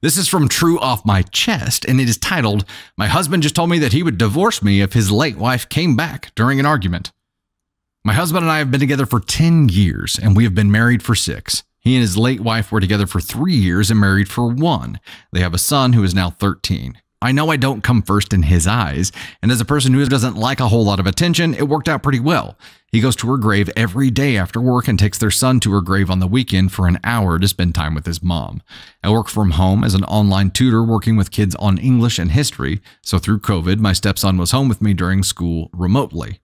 This is from True Off My Chest, and it is titled, "My husband just told me that he would divorce me if his late wife came back during an argument. My husband and I have been together for 10 years, and we have been married for 6. He and his late wife were together for 3 years and married for 1. They have a son who is now 13. I know I don't come first in his eyes, and as a person who doesn't like a whole lot of attention, it worked out pretty well. He goes to her grave every day after work and takes their son to her grave on the weekend for an hour to spend time with his mom. I work from home as an online tutor working with kids on English and history, so through COVID, my stepson was home with me during school remotely.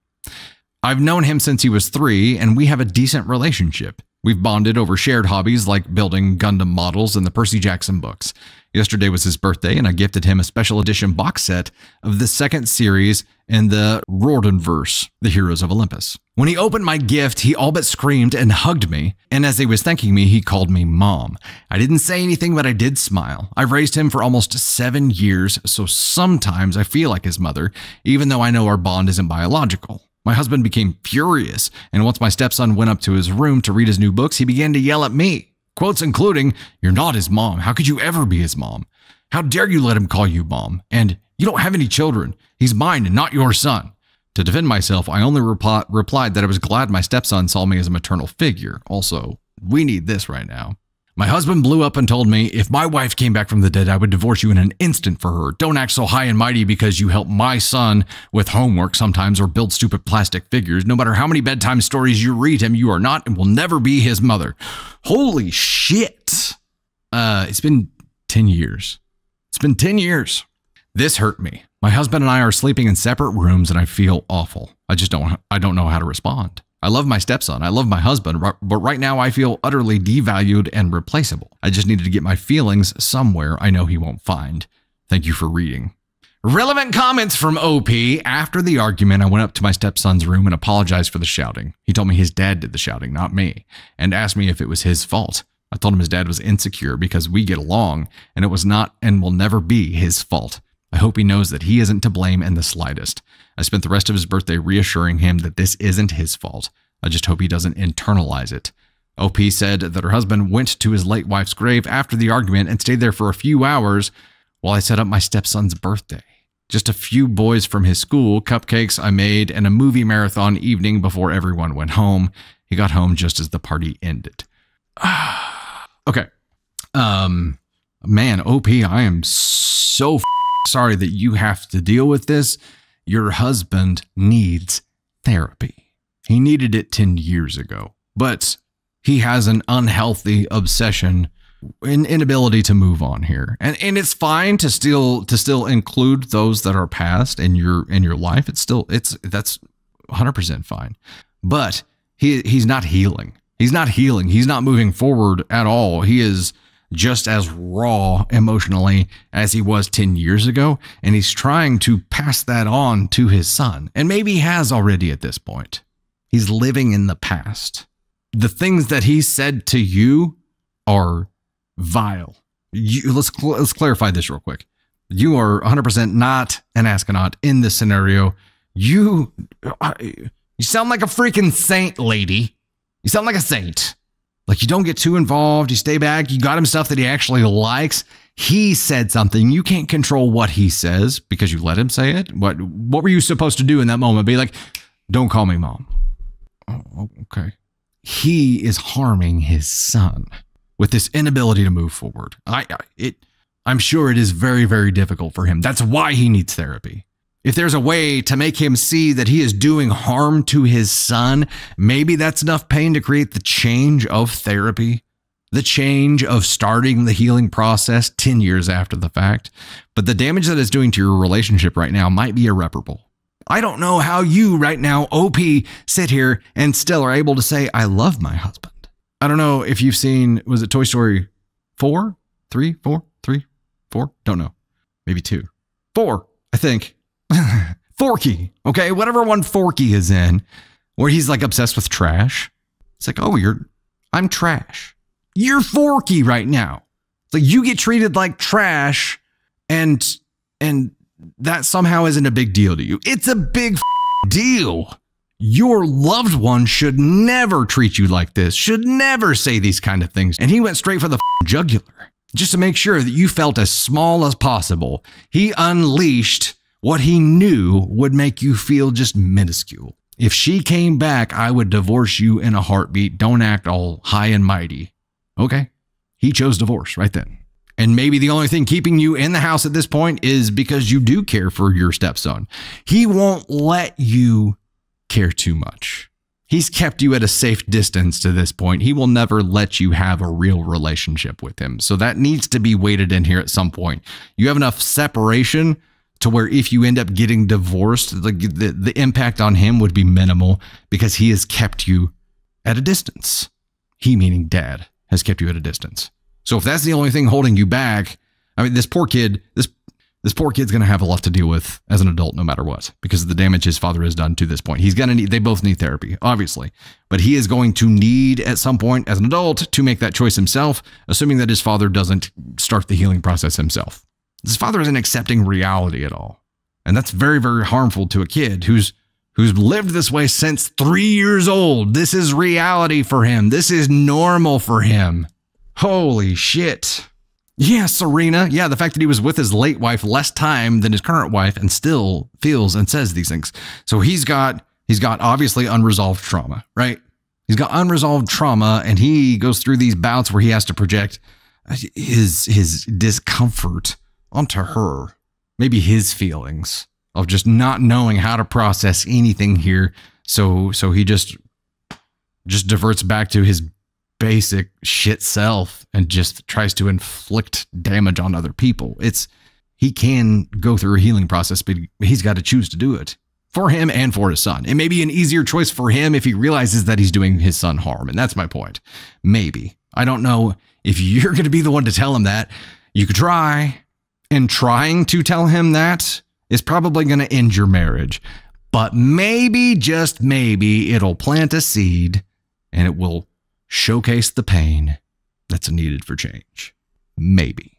I've known him since he was 3, and we have a decent relationship. We've bonded over shared hobbies like building Gundam models and the Percy Jackson books. Yesterday was his birthday, and I gifted him a special edition box set of the 2nd series in the Rordenverse, The Heroes of Olympus. When he opened my gift, he all but screamed and hugged me, and as he was thanking me, he called me Mom. I didn't say anything, but I did smile. I've raised him for almost 7 years, so sometimes I feel like his mother, even though I know our bond isn't biological. My husband became furious, and once my stepson went up to his room to read his new books, he began to yell at me. Quotes including, "You're not his mom. How could you ever be his mom? How dare you let him call you mom? And you don't have any children. He's mine and not your son." To defend myself, I only replied that I was glad my stepson saw me as a maternal figure. Also, we need this right now. My husband blew up and told me, "If my wife came back from the dead, I would divorce you in an instant for her. Don't act so high and mighty because you help my son with homework sometimes or build stupid plastic figures. No matter how many bedtime stories you read him, you are not and will never be his mother." Holy shit. It's been 10 years. It's been 10 years. This hurt me. My husband and I are sleeping in separate rooms and I feel awful. I don't know how to respond. I love my stepson. I love my husband, but right now I feel utterly devalued and replaceable. I just needed to get my feelings somewhere I know he won't find. Thank you for reading. Relevant comments from OP. After the argument, I went up to my stepson's room and apologized for the shouting. He told me his dad did the shouting, not me, and asked me if it was his fault. I told him his dad was insecure because we get along, and it was not and will never be his fault. I hope he knows that he isn't to blame in the slightest. I spent the rest of his birthday reassuring him that this isn't his fault. I just hope he doesn't internalize it. OP said that her husband went to his late wife's grave after the argument and stayed there for a few hours while I set up my stepson's birthday. Just a few boys from his school, cupcakes I made, and a movie marathon evening before everyone went home. He got home just as the party ended. Okay. Man, OP, I am so sorry that you have to deal with this. Your husband needs therapy. He needed it 10 years ago, but he has an unhealthy obsession and inability to move on here. And it's fine to still include those that are past in your life. That's 100% fine. But he's not healing. He's not healing. He's not moving forward at all. He is just as raw emotionally as he was 10 years ago, and he's trying to pass that on to his son. And maybe he has already at this point. He's living in the past. The things that he said to you are vile. Let's clarify this real quick. You are 100% not an astronaut in this scenario. You sound like a freaking saint, lady. You sound like a saint. Like, you don't get too involved. You stay back. You got him stuff that he actually likes. He said something. You can't control what he says because you let him say it. What were you supposed to do in that moment? Be like, "Don't call me mom." Oh, okay. He is harming his son with this inability to move forward. I'm sure it is very, very difficult for him. That's why he needs therapy. If there's a way to make him see that he is doing harm to his son, maybe that's enough pain to create the change of therapy, the change of starting the healing process 10 years after the fact. But the damage that it's doing to your relationship right now might be irreparable. I don't know how you right now, OP, sit here and still are able to say, "I love my husband." I don't know if you've seen, was it Toy Story 4? 3? 4? 3? 4? Don't know. Maybe 2. 4, I think. Forky, okay, whatever one Forky is in, where he's like obsessed with trash. It's like, "Oh, I'm trash. You're Forky right now." It's like you get treated like trash, and that somehow isn't a big deal to you. It's a big deal. Your loved one should never treat you like this. Should never say these kind of things. And he went straight for the jugular. just to make sure that you felt as small as possible. He unleashed what he knew would make you feel just minuscule. If she came back, I would divorce you in a heartbeat. Don't act all high and mighty. Okay. He chose divorce right then. And maybe the only thing keeping you in the house at this point is because you do care for your stepson. He won't let you care too much. He's kept you at a safe distance to this point. He will never let you have a real relationship with him. So that needs to be weighted in here at some point. You have enough separation to where if you end up getting divorced, the impact on him would be minimal because he has kept you at a distance. He, meaning dad, has kept you at a distance. So if that's the only thing holding you back, I mean, this poor kid's going to have a lot to deal with as an adult, no matter what, because of the damage his father has done to this point. He's going to need, they both need therapy, obviously, but he is going to need at some point as an adult to make that choice himself, assuming that his father doesn't start the healing process himself. His father isn't accepting reality at all. And that's very, very harmful to a kid who's lived this way since 3 years old. This is reality for him. This is normal for him. Holy shit. Yeah, Serena. Yeah, the fact that he was with his late wife less time than his current wife and still feels and says these things. So he's got obviously unresolved trauma, right? He's got unresolved trauma, and he goes through these bouts where he has to project his discomfort onto her. Maybe his feelings of just not knowing how to process anything here. So he just diverts back to his basic shit self and just tries to inflict damage on other people. He can go through a healing process, but he's got to choose to do it for him and for his son. It may be an easier choice for him if he realizes that he's doing his son harm. And that's my point. Maybe. I don't know if you're going to be the one to tell him that. You could try, and trying to tell him that is probably going to end your marriage. But maybe, just maybe, it'll plant a seed and it will showcase the pain that's needed for change. Maybe.